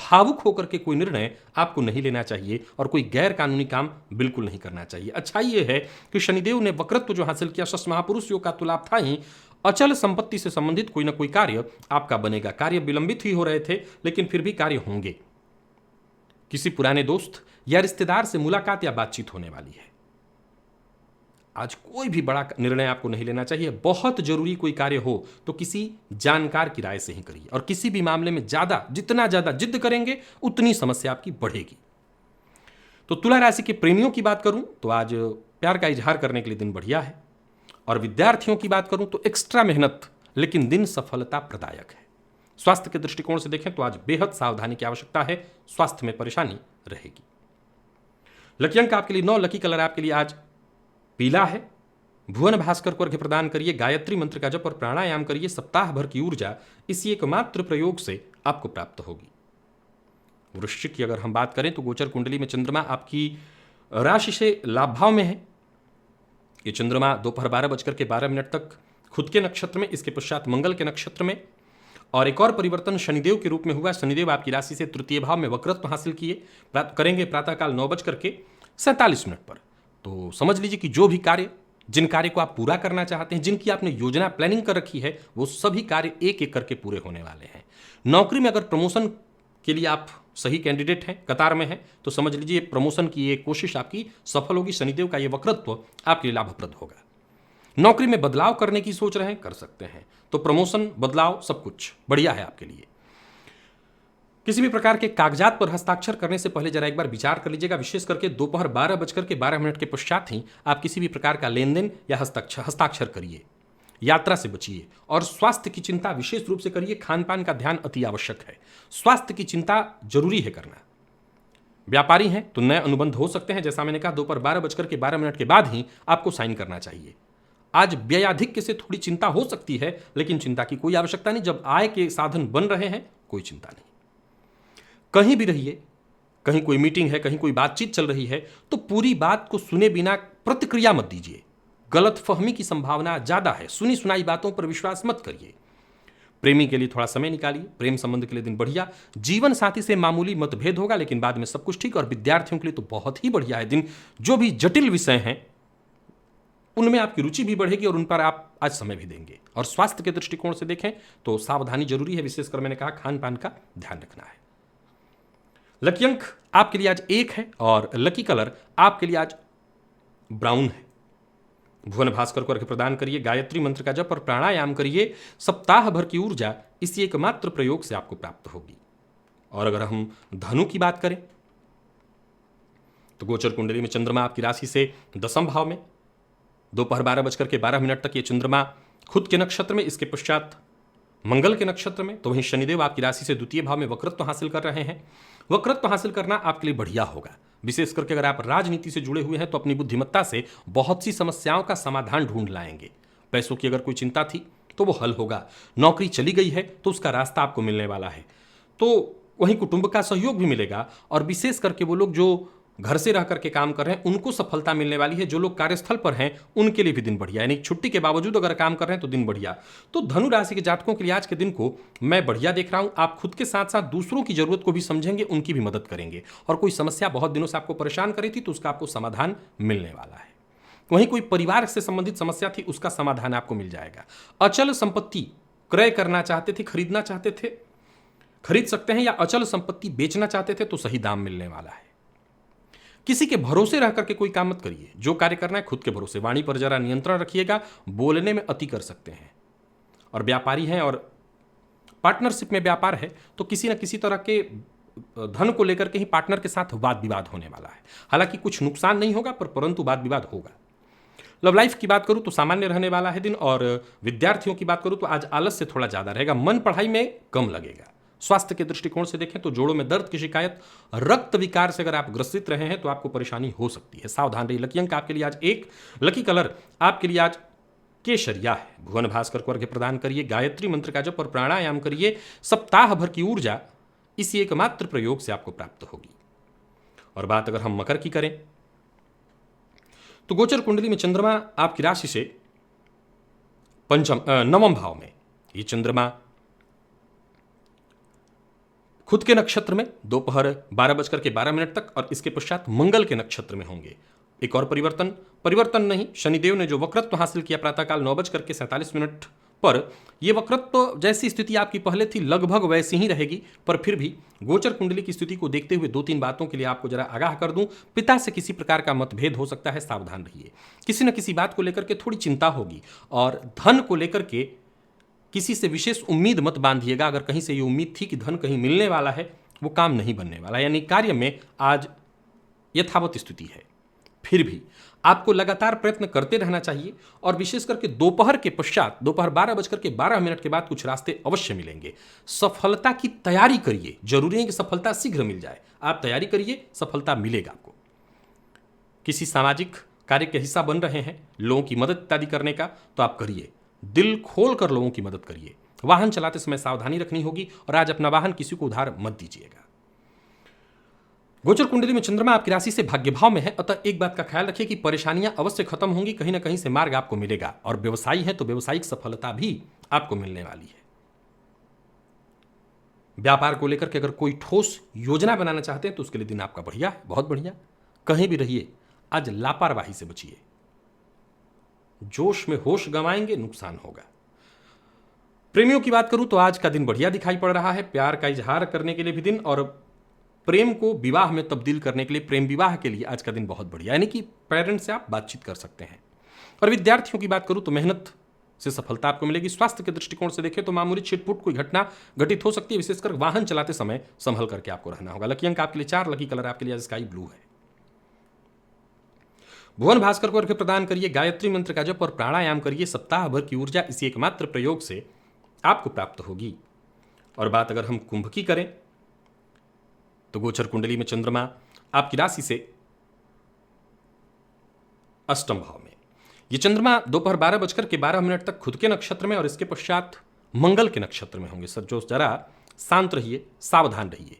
भावुक होकर के कोई निर्णय आपको नहीं लेना चाहिए और कोई गैर कानूनी काम बिल्कुल नहीं करना चाहिए। अच्छा ये है कि शनिदेव ने वक्रत्व जो हासिल किया, षष्ठ महापुरुष योग का तो लाभ था ही, अचल संपत्ति से संबंधित कोई ना कोई कार्य आपका बनेगा। कार्य विलंबित ही हो रहे थे लेकिन फिर भी कार्य होंगे। किसी पुराने दोस्त या रिश्तेदार से मुलाकात या बातचीत होने वाली है। आज कोई भी बड़ा निर्णय आपको नहीं लेना चाहिए। बहुत जरूरी कोई कार्य हो तो किसी जानकार की राय से ही करिए। और किसी भी मामले में जितना ज्यादा जिद करेंगे उतनी समस्या आपकी बढ़ेगी। तो तुला राशि के प्रेमियों की बात करूं तो आज प्यार का इजहार करने के लिए दिन बढ़िया है। और विद्यार्थियों की बात करूं तो एक्स्ट्रा मेहनत, लेकिन दिन सफलता प्रदायक है। स्वास्थ्य के दृष्टिकोण से देखें तो आज बेहद सावधानी की आवश्यकता है, स्वास्थ्य में परेशानी रहेगी। लकी अंक आपके लिए 9, लकी कलर आपके लिए आज पीला है। भुवन भास्कर को अर्घ्य प्रदान करिए, गायत्री मंत्र का जप और प्राणायाम करिए। सप्ताह भर की ऊर्जा इसी एकमात्र प्रयोग से आपको प्राप्त होगी। वृश्चिक की अगर हम बात करें तो गोचर कुंडली में चंद्रमा आपकी राशि से लाभ भाव में है। ये चंद्रमा दोपहर 12:12 तक खुद के नक्षत्र में, इसके पश्चात मंगल के नक्षत्र में। और एक और परिवर्तन शनिदेव के रूप में हुआ। शनिदेव आपकी राशि से तृतीय भाव में वक्रत्व हासिल किए, करेंगे प्रातःकाल 9:47 पर। तो समझ लीजिए कि जो भी कार्य, जिन कार्य को आप पूरा करना चाहते हैं, जिनकी आपने योजना प्लानिंग कर रखी है, वो सभी कार्य एक एक करके पूरे होने वाले हैं। नौकरी में अगर प्रमोशन के लिए आप सही कैंडिडेट हैं, कतार में हैं, तो समझ लीजिए प्रमोशन की ये कोशिश आपकी सफल होगी। शनिदेव का ये वक्रत्व आपके लिए लाभप्रद होगा। नौकरी में बदलाव करने की सोच रहे हैं, कर सकते हैं। तो प्रमोशन, बदलाव, सब कुछ बढ़िया है आपके लिए। किसी भी प्रकार के कागजात पर हस्ताक्षर करने से पहले जरा एक बार विचार कर लीजिएगा। विशेष करके दोपहर 12:12 के पश्चात ही आप किसी भी प्रकार का लेन देन या हस्ताक्षर करिए। यात्रा से बचिए और स्वास्थ्य की चिंता विशेष रूप से करिए। खान पान का ध्यान अति आवश्यक है। स्वास्थ्य की चिंता जरूरी है करना। व्यापारी हैं तो नए अनुबंध हो सकते हैं। जैसा मैंने कहा, दोपहर 12:12 के बाद ही आपको साइन करना चाहिए। आज व्ययाधिक्य से थोड़ी चिंता हो सकती है, लेकिन चिंता की कोई आवश्यकता नहीं। जब आय के साधन बन रहे हैं, कोई चिंता नहीं। कहीं भी रहिए, कहीं कोई मीटिंग है, कहीं कोई बातचीत चल रही है, तो पूरी बात को सुने बिना प्रतिक्रिया मत दीजिए। गलतफहमी की संभावना ज्यादा है। सुनी सुनाई बातों पर विश्वास मत करिए। प्रेमी के लिए थोड़ा समय निकालिए। प्रेम संबंध के लिए दिन बढ़िया। जीवन साथी से मामूली मतभेद होगा, लेकिन बाद में सब कुछ ठीक। और विद्यार्थियों के लिए तो बहुत ही बढ़िया है दिन। जो भी जटिल विषय हैं उनमें आपकी रुचि भी बढ़ेगी और उन पर आप आज समय भी देंगे। और स्वास्थ्य के दृष्टिकोण से देखें तो सावधानी जरूरी है। विशेषकर मैंने कहा, खान पान का ध्यान रखना है। लकी अंक आपके लिए आज 1 है और लकी कलर आपके लिए आज ब्राउन है। भुवन भास्कर को अर्घ्य प्रदान करिए, गायत्री मंत्र का जप और प्राणायाम करिए। सप्ताह भर की ऊर्जा इसी एकमात्र प्रयोग से आपको प्राप्त होगी। और अगर हम धनु की बात करें तो गोचर कुंडली में चंद्रमा आपकी राशि से 10वें भाव में, दोपहर 12:12 तक ये चंद्रमा खुद के नक्षत्र में, इसके पश्चात मंगल के नक्षत्र में। तो वहीं शनिदेव आपकी राशि से द्वितीय भाव में वक्रत्व हासिल कर रहे हैं। वक्रत्व हासिल करना आपके लिए बढ़िया होगा, विशेष करके अगर आप राजनीति से जुड़े हुए हैं तो अपनी बुद्धिमत्ता से बहुत सी समस्याओं का समाधान ढूंढ लाएंगे। पैसों की अगर कोई चिंता थी तो वो हल होगा, नौकरी चली गई है तो उसका रास्ता आपको मिलने वाला है। तो वहीं कुटुंब का सहयोग भी मिलेगा, और विशेष करके वो लोग जो घर से रह करके काम कर रहे हैं उनको सफलता मिलने वाली है। जो लोग कार्यस्थल पर हैं उनके लिए भी दिन बढ़िया, यानी छुट्टी के बावजूद अगर काम कर रहे हैं तो दिन बढ़िया। तो धनु राशि के जातकों के लिए आज के दिन को मैं बढ़िया देख रहा हूं। आप खुद के साथ साथ दूसरों की जरूरत को भी समझेंगे, उनकी भी मदद करेंगे, और कोई समस्या बहुत दिनों से आपको परेशान करी थी तो उसका आपको समाधान मिलने वाला है। वहीं कोई परिवार से संबंधित समस्या थी, उसका समाधान आपको मिल जाएगा। अचल संपत्ति क्रय करना चाहते थे, खरीदना चाहते थे, खरीद सकते हैं, या अचल संपत्ति बेचना चाहते थे तो सही दाम मिलने वाला है। किसी के भरोसे रह करके कोई काम मत करिए, जो कार्य करना है खुद के भरोसे। वाणी पर जरा नियंत्रण रखिएगा, बोलने में अति कर सकते हैं। और व्यापारी हैं और पार्टनरशिप में व्यापार है तो किसी न किसी तरह के धन को लेकर के ही पार्टनर के साथ वाद विवाद होने वाला है। हालांकि कुछ नुकसान नहीं होगा, परंतु वाद विवाद होगा। लव लाइफ की बात करूं तो सामान्य रहने वाला है दिन, और विद्यार्थियों की बात करूं तो आज आलस से थोड़ा ज्यादा रहेगा, मन पढ़ाई में कम लगेगा। स्वास्थ्य के दृष्टिकोण से देखें तो जोड़ों में दर्द की शिकायत, रक्त विकार से अगर आप ग्रसित रहे हैं तो आपको परेशानी हो सकती है, सावधान रहिए। लकी अंक आपके लिए आज 1, लकी कलर आपके लिए आज केशरिया है। भुवन भास्कर को अर्घ्य प्रदान करिए, गायत्री मंत्र का जप और प्राणायाम करिए। सप्ताह भर की ऊर्जा इसी एकमात्र प्रयोग से आपको प्राप्त होगी। और बात अगर हम मकर की करें तो गोचर कुंडली में चंद्रमा आपकी राशि से 9वें भाव में, ये चंद्रमा खुद के नक्षत्र में दोपहर 12:12 तक, और इसके पश्चात मंगल के नक्षत्र में होंगे। एक और परिवर्तन नहीं, शनिदेव ने जो वक्रत्व हासिल किया प्रातःकाल 9:47 पर, यह वक्रत्व जैसी स्थिति आपकी पहले थी लगभग वैसी ही रहेगी। पर फिर भी गोचर कुंडली की स्थिति को देखते हुए 2-3 बातों के लिए आपको जरा आगाह कर दूं। पिता से किसी प्रकार का मतभेद हो सकता है, सावधान रहिए। किसी न किसी बात को लेकर के थोड़ी चिंता होगी, और धन को लेकर के किसी से विशेष उम्मीद मत बांधिएगा। अगर कहीं से ये उम्मीद थी कि धन कहीं मिलने वाला है, वो काम नहीं बनने वाला, यानी कार्य में आज यथावत स्थिति है। फिर भी आपको लगातार प्रयत्न करते रहना चाहिए, और विशेष करके दोपहर के पश्चात, दोपहर 12:12 के बाद कुछ रास्ते अवश्य मिलेंगे। सफलता की तैयारी करिए, जरूरी है कि सफलता शीघ्र मिल जाए, आप तैयारी करिए, सफलता मिलेगा आपको। किसी सामाजिक कार्य के हिस्सा बन रहे हैं, लोगों की मदद इत्यादि करने का, तो आप करिए, दिल खोल कर लोगों की मदद करिए। वाहन चलाते समय सावधानी रखनी होगी, और आज अपना वाहन किसी को उधार मत दीजिएगा। गोचर कुंडली में चंद्रमा आपकी राशि से भाग्य भाव में है, अतः एक बात का ख्याल रखिए कि परेशानियां अवश्य खत्म होंगी, कहीं ना कहीं से मार्ग आपको मिलेगा। और व्यवसायी है तो व्यवसायिक सफलता भी आपको मिलने वाली है। व्यापार को लेकर के अगर कोई ठोस योजना बनाना चाहते हैं तो उसके लिए दिन आपका बढ़िया है, बहुत बढ़िया। कहीं भी रहिए, आज लापरवाही से बचिए, जोश में होश गंवाएंगे, नुकसान होगा। प्रेमियों की बात करूं तो आज का दिन बढ़िया दिखाई पड़ रहा है, प्यार का इजहार करने के लिए भी दिन, और प्रेम को विवाह में तब्दील करने के लिए, प्रेम विवाह के लिए आज का दिन बहुत बढ़िया, यानी कि पेरेंट्स से आप बातचीत कर सकते हैं। और विद्यार्थियों की बात करूं तो मेहनत से सफलता आपको मिलेगी। स्वास्थ्य के दृष्टिकोण से देखें तो मामूली छिटपुट कोई घटना घटित हो सकती है, विशेषकर वाहन चलाते समय संभल करके आपको रहना होगा। लकी अंक आपके लिए 4, लकी कलर आपके लिए स्काई ब्लू है। भुवन भास्कर को अर्घ्य प्रदान करिए, गायत्री मंत्र का जप और प्राणायाम करिए। सप्ताह भर की ऊर्जा इसी एकमात्र प्रयोग से आपको प्राप्त होगी। और बात अगर हम कुंभ की करें तो गोचर कुंडली में चंद्रमा आपकी राशि से 8वें भाव में, ये चंद्रमा दोपहर 12:12 तक खुद के नक्षत्र में, और इसके पश्चात मंगल के नक्षत्र में होंगे। सर जो जरा शांत रहिए, सावधान रहिए।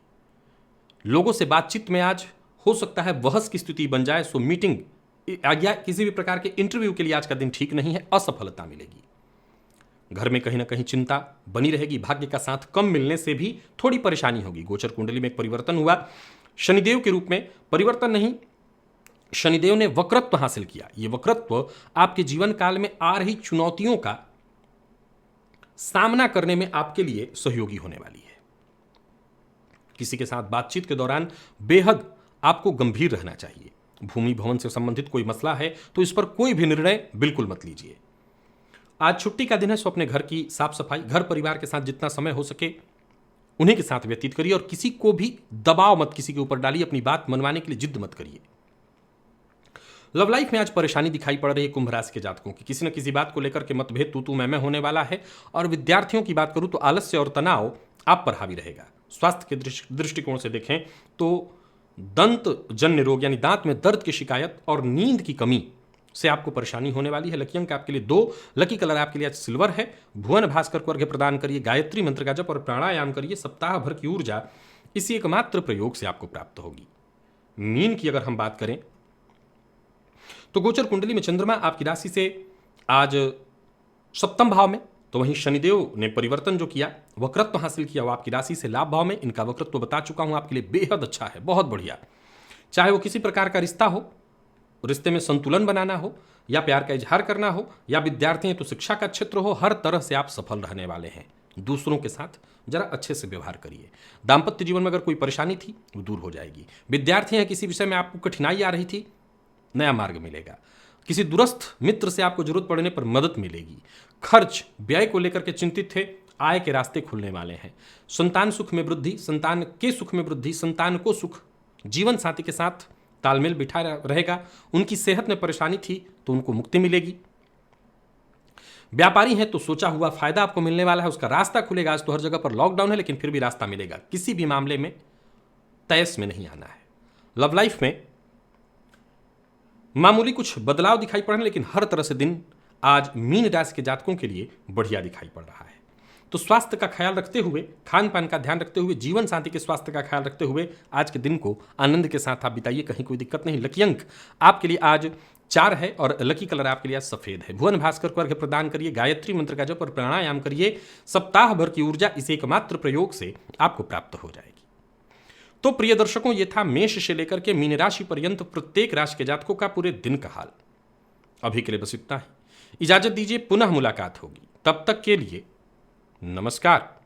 लोगों से बातचीत में आज हो सकता है बहस की स्थिति बन जाए, सो मीटिंग या किसी भी प्रकार के इंटरव्यू के लिए आज का दिन ठीक नहीं है, असफलता मिलेगी। घर में कहीं ना कहीं चिंता बनी रहेगी, भाग्य का साथ कम मिलने से भी थोड़ी परेशानी होगी। गोचर कुंडली में एक परिवर्तन हुआ, शनिदेव के रूप में परिवर्तन नहीं, शनिदेव ने वक्रत्व हासिल किया। यह वक्रत्व आपके जीवन काल में आ रही चुनौतियों का सामना करने में आपके लिए सहयोगी होने वाली है। किसी के साथ बातचीत के दौरान बेहद आपको गंभीर रहना चाहिए। भूमि भवन से संबंधित कोई मसला है तो इस पर कोई भी निर्णय बिल्कुल मत लीजिए। आज छुट्टी का दिन है, सो अपने घर की साफ सफाई, घर परिवार के साथ जितना समय हो सके उन्हीं के साथ व्यतीत करिए और किसी को भी दबाव मत किसी के ऊपर डालिए, अपनी बात मनवाने के लिए जिद मत करिए। लव लाइफ में आज परेशानी दिखाई पड़ रही है कुंभ राशि के जातकों की, किसी न किसी बात को लेकर के मतभेद तू मैं होने वाला है। और विद्यार्थियों की बात करूं तो आलस्य और तनाव आप पर हावी रहेगा। स्वास्थ्य के दृष्टिकोण से देखें तो दंत जन्य रोग यानी दांत में दर्द की शिकायत और नींद की कमी से आपको परेशानी होने वाली है। लकी अंक आपके लिए 2, लकी कलर आपके लिए आज सिल्वर है। भुवन भास्कर को अर्घ्य प्रदान करिए, गायत्री मंत्र का जप और प्राणायाम करिए। सप्ताह भर की ऊर्जा इसी एकमात्र प्रयोग से आपको प्राप्त होगी। मीन की अगर हम बात करें तो गोचर कुंडली में चंद्रमा आपकी राशि से आज सप्तम भाव में, तो वहीं शनिदेव ने परिवर्तन जो किया, वक्रत्व हासिल किया, वो आपकी राशि से लाभ भाव में। इनका वक्रत्व बता चुका हूं, आपके लिए बेहद अच्छा है, बहुत बढ़िया। चाहे वो किसी प्रकार का रिश्ता हो, रिश्ते में संतुलन बनाना हो, या प्यार का इजहार करना हो, या विद्यार्थी हैं तो शिक्षा का क्षेत्र हो, हर तरह से आप सफल रहने वाले हैं। दूसरों के साथ जरा अच्छे से व्यवहार करिए। दाम्पत्य जीवन में अगर कोई परेशानी थी वो दूर हो जाएगी। विद्यार्थी हैं, किसी विषय में आपको कठिनाई आ रही थी, नया मार्ग मिलेगा। किसी दूरस्थ मित्र से आपको जरूरत पड़ने पर मदद मिलेगी। खर्च व्यय को लेकर के चिंतित थे, आय के रास्ते खुलने वाले हैं। संतान सुख में वृद्धि, संतान के सुख में वृद्धि, संतान को सुख, जीवन साथी के साथ तालमेल बिठा रहेगा। उनकी सेहत में परेशानी थी तो उनको मुक्ति मिलेगी। व्यापारी हैं तो सोचा हुआ फायदा आपको मिलने वाला है, उसका रास्ता खुलेगा। आज तो हर जगह पर लॉकडाउन है लेकिन फिर भी रास्ता मिलेगा। किसी भी मामले में तयस में नहीं आना है। लव लाइफ में मामूली कुछ बदलाव दिखाई पड़ रहे हैं, लेकिन हर तरह से दिन आज मीन राशि के जातकों के लिए बढ़िया दिखाई पड़ रहा है। तो स्वास्थ्य का ख्याल रखते हुए, खान पान का ध्यान रखते हुए, जीवन साथी के स्वास्थ्य का ख्याल रखते हुए आज के दिन को आनंद के साथ आप बिताइए, कहीं कोई दिक्कत नहीं। लकी अंक आपके लिए आज 4 है और लकी कलर आपके लिए आज सफेद है। भुवन भास्कर को अर्घ्य प्रदान करिए, गायत्री मंत्र का जप और प्राणायाम करिए। सप्ताह भर की ऊर्जा इस एकमात्र प्रयोग से आपको प्राप्त हो जाएगी। तो प्रिय दर्शकों, ये था मेष से लेकर के मीन राशि पर्यंत प्रत्येक राशि के जातकों का पूरे दिन का हाल। अभी के लिए बस इतना ही। इजाजत दीजिए, पुनः मुलाकात होगी। तब तक के लिए नमस्कार।